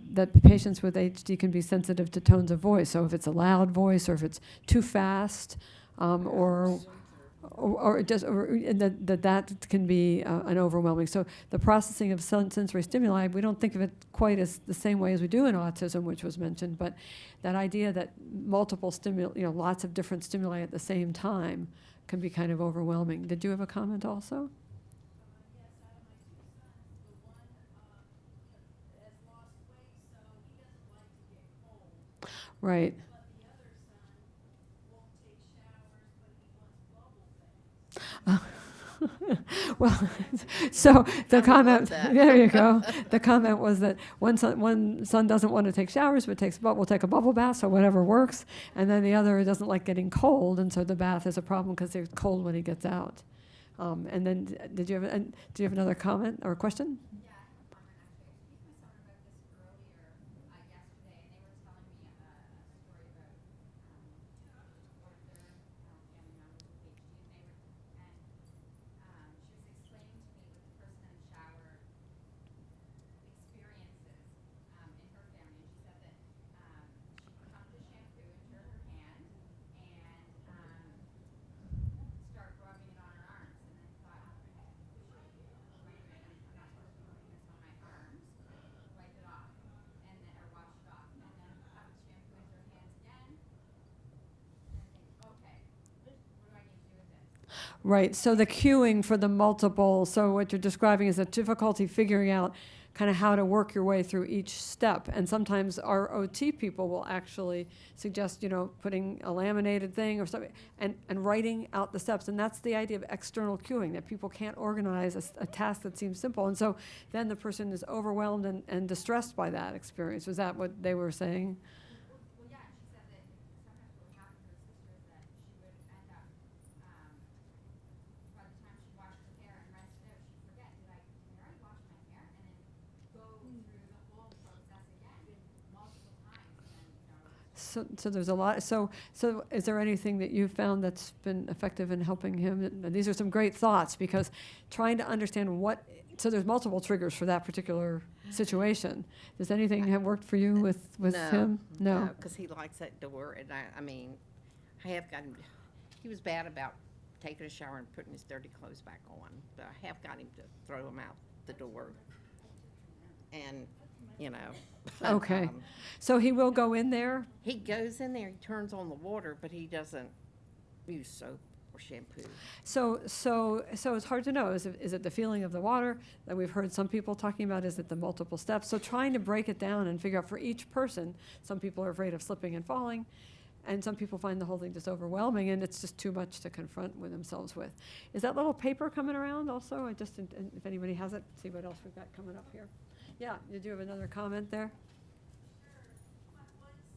patients with HD can be sensitive to tones of voice. So if it's a loud voice, or if it's too fast, or that can be an overwhelming. So the processing of sensory stimuli, we don't think of it quite as the same way as we do in autism, which was mentioned. But that idea that multiple lots of different stimuli at the same time can be kind of overwhelming. Did you have a comment also? Yes, out of my two sons, the one has lost weight, so he doesn't like to get cold. Right. But the other son won't take showers, but he wants bubble baths. Well, so the I comment, love that. there you go. The comment was that one son doesn't want to take showers, but will take a bubble bath, so whatever works. And then the other doesn't like getting cold, and so the bath is a problem because it's cold when he gets out. And then, do you have another comment or question? Yeah, I have a comment actually. I was speaking with someone about this earlier yesterday, and they were telling me a story about one of their family members with HD, and she was explaining to me with the person in the shower experiences in her family, and she said that she pumped the shampoo into her hand and started rubbing it on her arms, and then thought, wait a minute, I'm not supposed to be putting this on my arms. Wipe it off, and then or wash it off, and then put shampoo into her hands again. And I think, okay, what do I need to do with this? Right, so the cueing for the multiple, so what you're describing is a difficulty figuring out kind of how to work your way through each step. And sometimes our OT people will actually suggest, putting a laminated thing or something and writing out the steps. And that's the idea of external cueing, that people can't organize a task that seems simple. And so then the person is overwhelmed and distressed by that experience. Was that what they were saying? Well, yeah, and she said that sometimes what would happen to her sister is that she would end up, by the time she washed her hair and rinsed it out, she'd forget, did I already wash my hair? And then go through the whole process again multiple times, and then, So there's a lot. So is there anything that you've found that's been effective in helping him? And these are some great thoughts, because trying to understand so there's multiple triggers for that particular situation. Does anything have worked for you with him? No. Because he likes that door, and I mean, I have gotten, he was bad about taking a shower and putting his dirty clothes back on, but I have got him to throw them out the door. And, Okay. So he will go in there? he goes in there, he turns on the water, but he doesn't use soap or shampoo. So it's hard to know. Is it the feeling of the water that we've heard some people talking about? Is it the multiple steps? So trying to break it down and figure out for each person, some people are afraid of slipping and falling, and some people find the whole thing just overwhelming, and it's just too much to confront with themselves with. Is that little paper coming around also? If anybody has it, see what else we've got coming up here. Yeah, did you have another comment there? Sure. My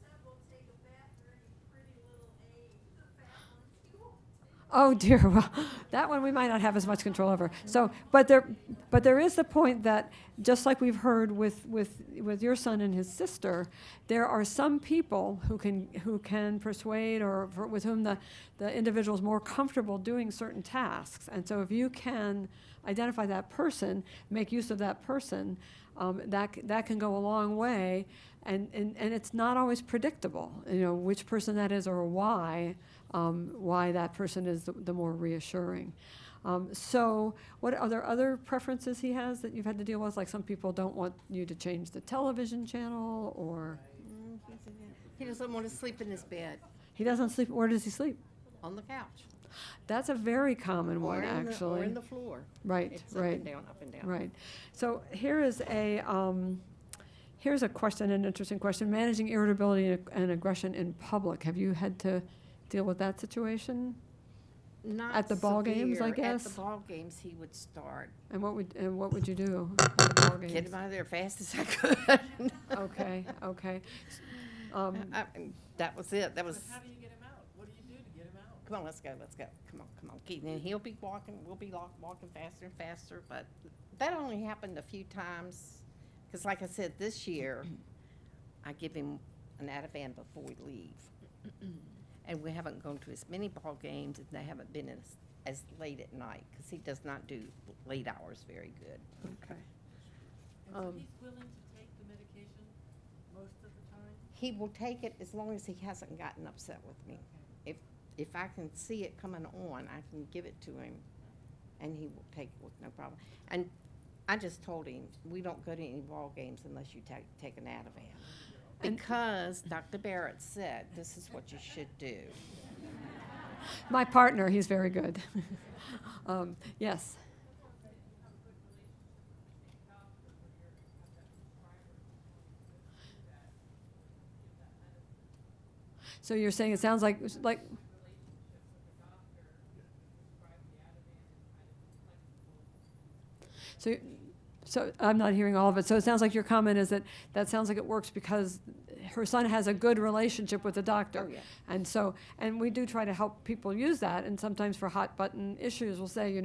son will take a bath for any pretty little aid. The fat ones he won't take. Oh dear, well, that one we might not have as much control over. So, but there is the point that, just like we've heard with your son and his sister, there are some people who can persuade, or with whom the individual is more comfortable doing certain tasks. And so if you can identify that person, make use of that person, that can go a long way. And it's not always predictable, which person that is or why that person is the more reassuring. So what are there other preferences he has that you've had to deal with? Like some people don't want you to change the television channel, or He doesn't want to sleep in his bed, he doesn't sleep. Where does he sleep? on the couch. That's a very common one, Or actually. in the floor. Right, It's right. up and down. Right. So here's a question, an interesting question. Managing irritability and aggression in public. Have you had to deal with that situation? Not At the ball games, I severe. guess? At the ball games, he would start. And what would you do at the ball Get games? him out of there fast as I could. Okay. That was it. That was, But how do you get him out? What do you do to get him out? come on, let's go. Come on. And he'll be walking, we'll be walking faster and faster, but that only happened a few times. Because like I said, this year, I give him an Ativan before we leave. And we haven't gone to as many ball games, and they haven't been as late at night, because he does not do late hours very good. Okay. And so he's willing to take the medication most of the time? He will take it as long as he hasn't gotten upset with me. If I can see it coming on, I can give it to him, and he will take it with no problem. And I just told him, we don't go to any ball games unless you take an Ativan. Because Dr. Barrett said, this is what you should do. My partner, he's very good. Yes. So you're saying it sounds like So I'm not hearing all of it. So it sounds like your comment is that sounds like it works because her son has a good relationship with the doctor. Oh, yeah. And we do try to help people use that. And sometimes for hot button issues, we'll say,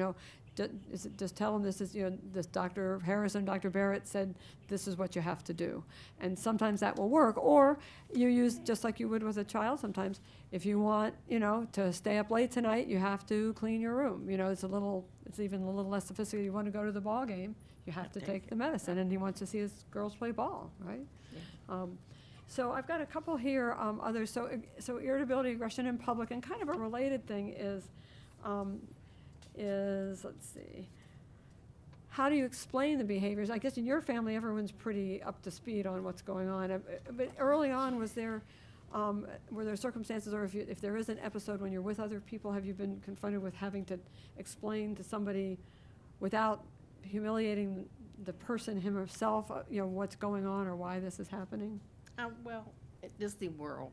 just tell them this is, this Dr. Harrison, Dr. Barrett said this is what you have to do. And sometimes that will work. Or you use, just like you would with a child sometimes, if you want, to stay up late tonight, you have to clean your room. It's even a little less sophisticated. You want to go to the ball game, you have to take the medicine. And he wants to see his girls play ball, right? Yeah. So I've got a couple here, others. So irritability, aggression in public, and kind of a related thing is let's see, how do you explain the behaviors? I guess in your family, everyone's pretty up to speed on what's going on. But early on, were there circumstances, or if there is an episode when you're with other people, have you been confronted with having to explain to somebody without humiliating the person himself, what's going on or why this is happening? Well, at Disney World,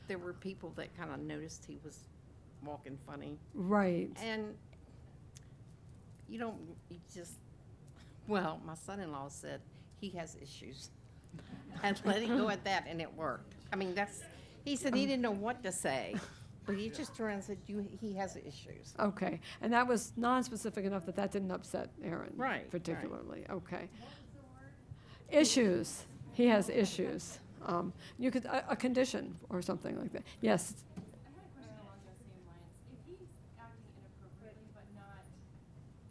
there were people that kind of noticed he was walking funny. Right. And my son-in-law said he has issues. And let him go at that, and it worked. I mean, he said he didn't know what to say, but he just turned and said, he has issues. Okay. And that was non-specific enough that didn't upset Aaron. Right, particularly. Right. Okay. Issues. He has issues. You could, a condition or something like that. Yes. I had a question along those same lines. If he's acting inappropriately but not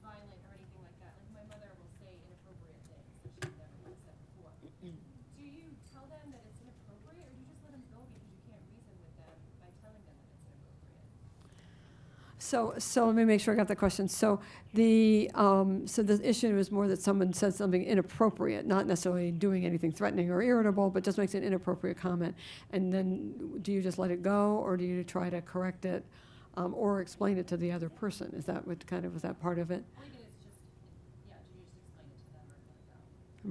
violent or anything like that, like my mother will say inappropriate things that she's never said before. Do you tell them that it's inappropriate, or do you just let them go because you can't reason with them by telling them that it's inappropriate? So let me make sure I got the question. So the issue is more that someone says something inappropriate, not necessarily doing anything threatening or irritable, but just makes an inappropriate comment. And then do you just let it go, or do you try to correct it, or explain it to the other person? Is that was that part of it? Or even it's just, do you just explain it to them or let it go?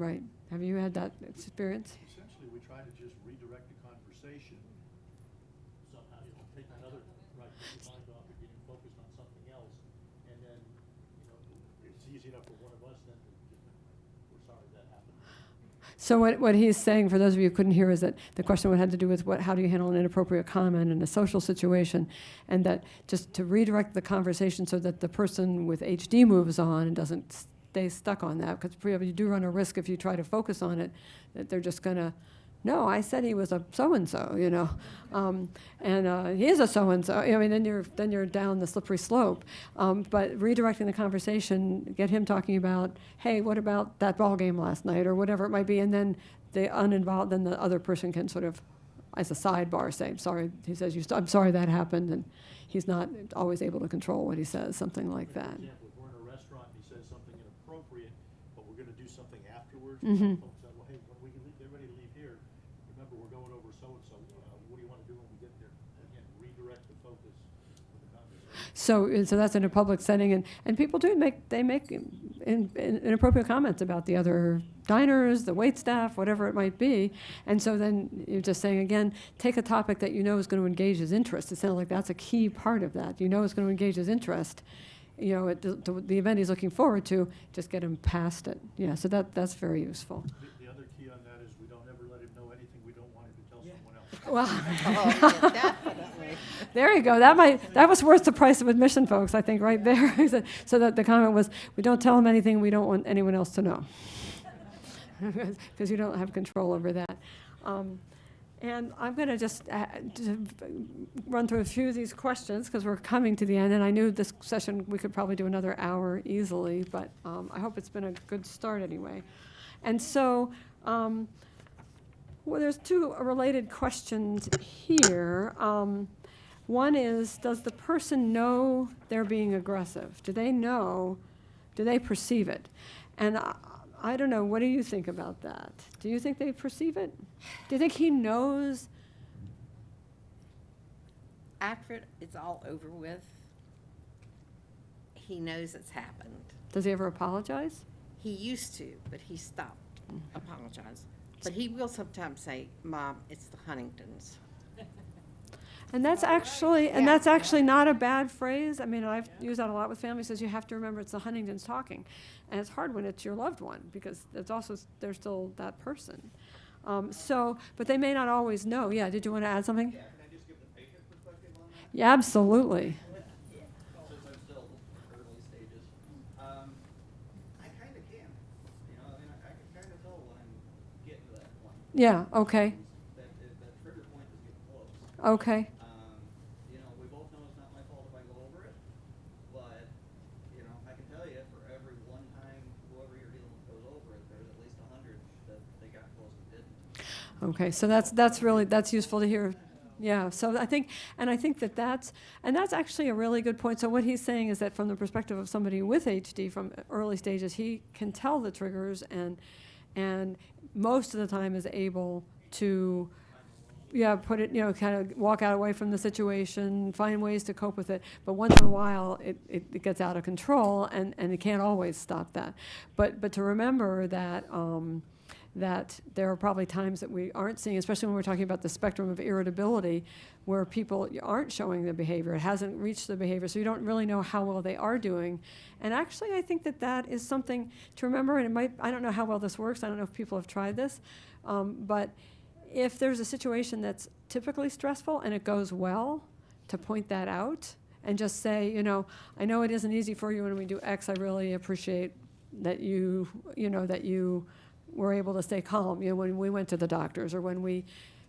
Right. Have you had that experience? Essentially, we try to just redirect the conversation somehow, take another, right, take your mind off of getting focused on something else, and then, it's easy enough for one of us then to just, we're sorry that happened. So what he's saying, for those of you who couldn't hear, is that the question had to do with how do you handle an inappropriate comment in a social situation, and that just to redirect the conversation so that the person with HD moves on and doesn't stay stuck on that, because you do run a risk if you try to focus on it, that they're just going to, no, I said he was a so-and-so, and he is a so-and-so. Then you're down the slippery slope. But redirecting the conversation, get him talking about, hey, what about that ball game last night, or whatever it might be, and then the other person can sort of, as a sidebar, say, sorry, he says, I'm sorry that happened, and he's not always able to control what he says, something like that. For example, if we're in a restaurant and he says something inappropriate, but we're going to do something afterwards, Mhm. folks say, well, hey, when we get ready to leave here, remember, we're going over so-and-so. What do you want to do when we get there? Again, redirect the focus of the conversation. So that's in a public setting, and people do make inappropriate comments about the other diners, the wait staff, whatever it might be. And so then you're just saying, again, take a topic that is going to engage his interest. It sounds like that's a key part of that. It's going to engage his interest. The event he's looking forward to, just get him past it. Yeah, so that's very useful. The other key on that is we don't ever let him know anything we don't want him to tell someone else. Well, Oh, yeah, definitely. there you go. That was worth the price of admission, folks, I think, right there. So that the comment was, we don't tell him anything we don't want anyone else to know. Because you don't have control over that. And I'm going to just run through a few of these questions because we're coming to the end. And I knew this session we could probably do another hour easily, but I hope it's been a good start anyway. And so, there's two related questions here. One is, does the person know they're being aggressive? Do they perceive it? And I don't know, what do you think about that? Do you think they perceive it? Do you think he knows? After it's all over with, he knows it's happened. Does he ever apologize? He used to, but he stopped apologizing. But he will sometimes say, Mom, it's the Huntingtons. And that's actually, and Yeah. that's actually not a bad phrase. I mean, I've used that a lot with families, says you have to remember it's the Huntingtons talking. And it's hard when it's your loved one, because it's also, they're still that person. But they may not always know. Yeah, did you want to add something? Yeah, can I just give the patient perspective on that? Yeah, absolutely. Since I'm still early stages. I kind of can. I mean, I can kind of tell when I'm getting to that point. Yeah, okay, That trigger point is getting close. okay. We both know it's not my fault if I go over it, but, I can tell you for every one time whoever you're dealing with goes over it, there's at least 100 that they got close and didn't. Okay, so that's useful to hear. Yeah, so I think that's actually a really good point. So what he's saying is that from the perspective of somebody with HD from early stages, he can tell the triggers and most of the time is able to, put it, kind of walk out away from the situation, find ways to cope with it. But once in a while, it gets out of control, and it can't always stop that. But to remember that that there are probably times that we aren't seeing, especially when we're talking about the spectrum of irritability, where people aren't showing the behavior. It hasn't reached the behavior, so you don't really know how well they are doing. And actually, I think that is something to remember, and I don't know how well this works. I don't know if people have tried this, but if there's a situation that's typically stressful and it goes well, to point that out and just say, I know it isn't easy for you when we do X. I really appreciate that you were able to stay calm, when we went to the doctors or when we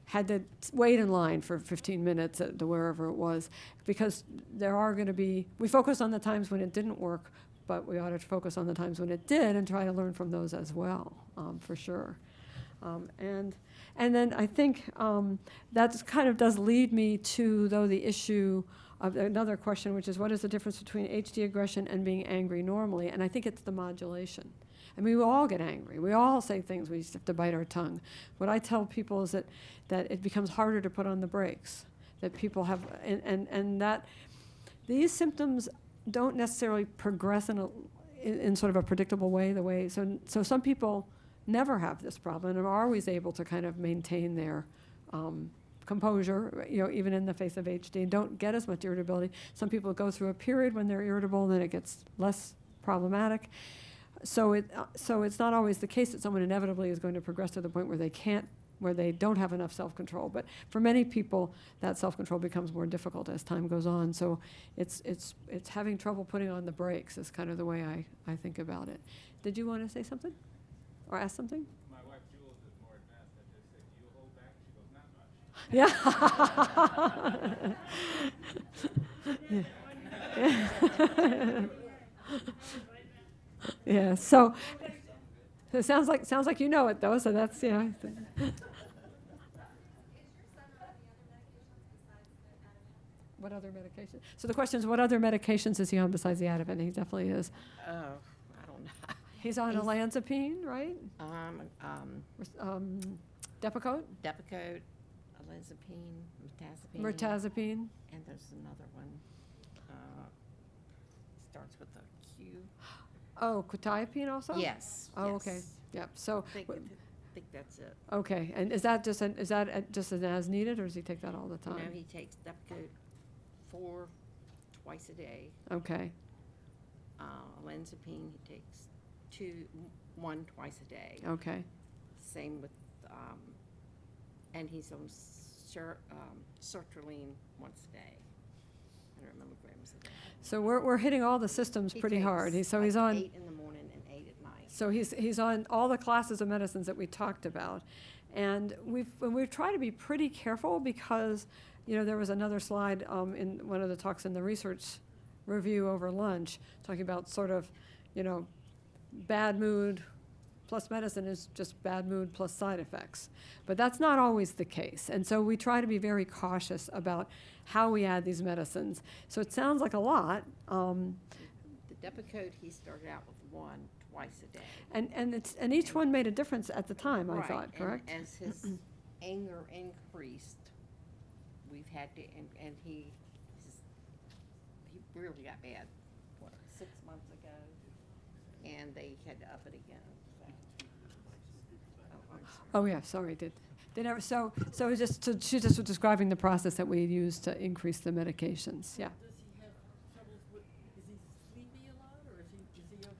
had to wait in line for 15 minutes to wherever it was, because there are going to be, we focus on the times when it didn't work, but we ought to focus on the times when it did and try to learn from those as well, for sure. And then I think that kind of does lead me to, though, the issue of another question, which is what is the difference between HD aggression and being angry normally? And I think it's the modulation. I mean, we all get angry. We all say things. We just have to bite our tongue. What I tell people is that it becomes harder to put on the brakes. That people have, and that these symptoms don't necessarily progress in sort of a predictable way. So some people never have this problem and are always able to kind of maintain their composure, even in the face of HD, and don't get as much irritability. Some people go through a period when they're irritable, and then it gets less problematic. So it's not always the case that someone inevitably is going to progress to the point where they don't have enough self-control. But for many people, that self-control becomes more difficult as time goes on. So it's having trouble putting on the brakes is kind of the way I think about it. Did you want to say something or ask something? My wife Jules is more advanced. I just said, "Do you hold back?" She goes, "Not much." Yeah. Yeah. So it sounds like you know it though. So that's yeah. What other medications? So the question is, what other medications is he on besides the Ativan? He definitely is. Oh, I don't know. He's on olanzapine, right? Depakote? Depakote, olanzapine, mirtazapine. Mirtazapine. And there's another one. Starts with a Q. Oh, quetiapine also? Yes. Oh, yes. okay. Yep. So, I think that's it. okay. And is that just an as needed, or does he take that all the time? No, he takes Depakote 4 twice a day. Okay. Olanzapine, he takes 1 twice a day. Okay. Same with, and he's on sertraline once a day. 100 milligrams a day. So we're hitting all the systems He pretty takes hard. He's like on 8 in the morning and 8 at night. So he's on all the classes of medicines that we talked about, and we've tried to be pretty careful because, there was another slide in one of the talks in the research review over lunch talking about sort of, bad mood plus medicine is just bad mood plus side effects, but that's not always the case, and so we try to be very cautious about how we add these medicines. So it sounds like a lot. The Depakote, he started out with 1 twice a day. And each one made a difference at the time, I Right, thought, correct? And as his anger increased, we've had to, and he really got bad, 6 months ago, and they had to up it again. So. Oh, I'm sorry. Oh, yeah, sorry, They never, so she just was describing the process that we use to increase the medications, yeah. Does he have troubles with, is he sleepy a lot, or is he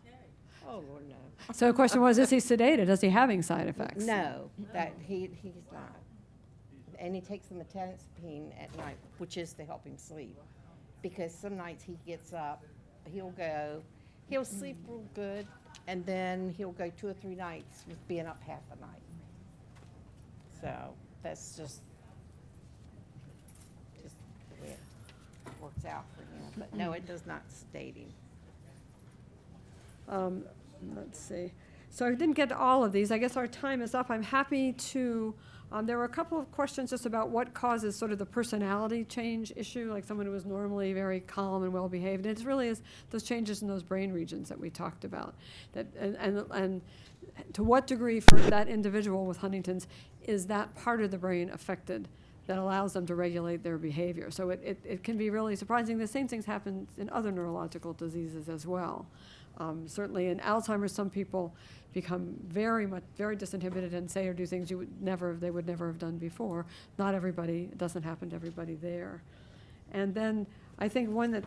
okay? Oh, Lord, no. So the question was, is he sedated? Is he having side effects? No, that he's not. And he takes the metanzapine at night, which is to help him sleep. Because some nights he gets up, he'll sleep real good, and then he'll go 2 or 3 nights with being up half the night. So that's just the way it works out for him. But no, it does not sedate him. Let's see. So I didn't get to all of these. I guess our time is up. I'm happy to, there were a couple of questions just about what causes sort of the personality change issue, like someone who was normally very calm and well-behaved. And it really is those changes in those brain regions that we talked about. That, and to what degree for that individual with Huntington's is that part of the brain affected that allows them to regulate their behavior. So it can be really surprising. The same things happen in other neurological diseases as well. Certainly in Alzheimer's, some people become very disinhibited and say or do things they would never have done before. Not everybody, it doesn't happen to everybody there. And then I think one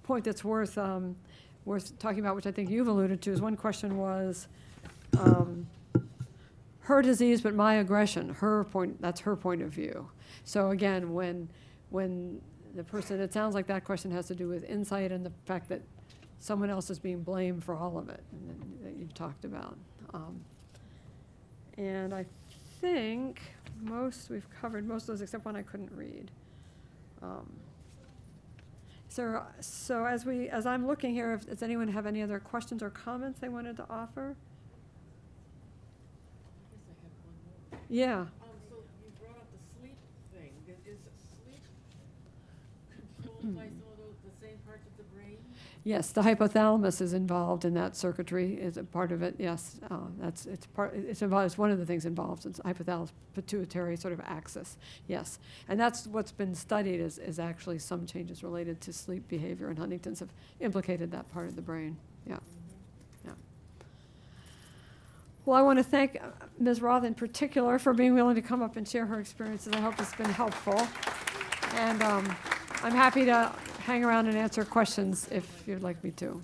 point that's worth talking about, which I think you've alluded to, is one question was her disease but my aggression, that's her point of view. So again, when the person, it sounds like that question has to do with insight and the fact that someone else is being blamed for all of it that you've talked about. And I think we've covered most of those except one I couldn't read. So as I'm looking here, does anyone have any other questions or comments they wanted to offer? I guess I have one more. Yeah. So you brought up the sleep thing. Is sleep controlled by some of the same parts of the brain? Yes, the hypothalamus is involved in that circuitry, is a part of it, yes. It's one of the things involved, it's hypothalamus pituitary sort of axis, yes. And that's what's been studied is actually some changes related to sleep behavior, and Huntington's have implicated that part of the brain, yeah. Yeah. Well, I want to thank Ms. Roth in particular for being willing to come up and share her experiences. I hope it's been helpful. And I'm happy to hang around and answer questions if you'd like me to.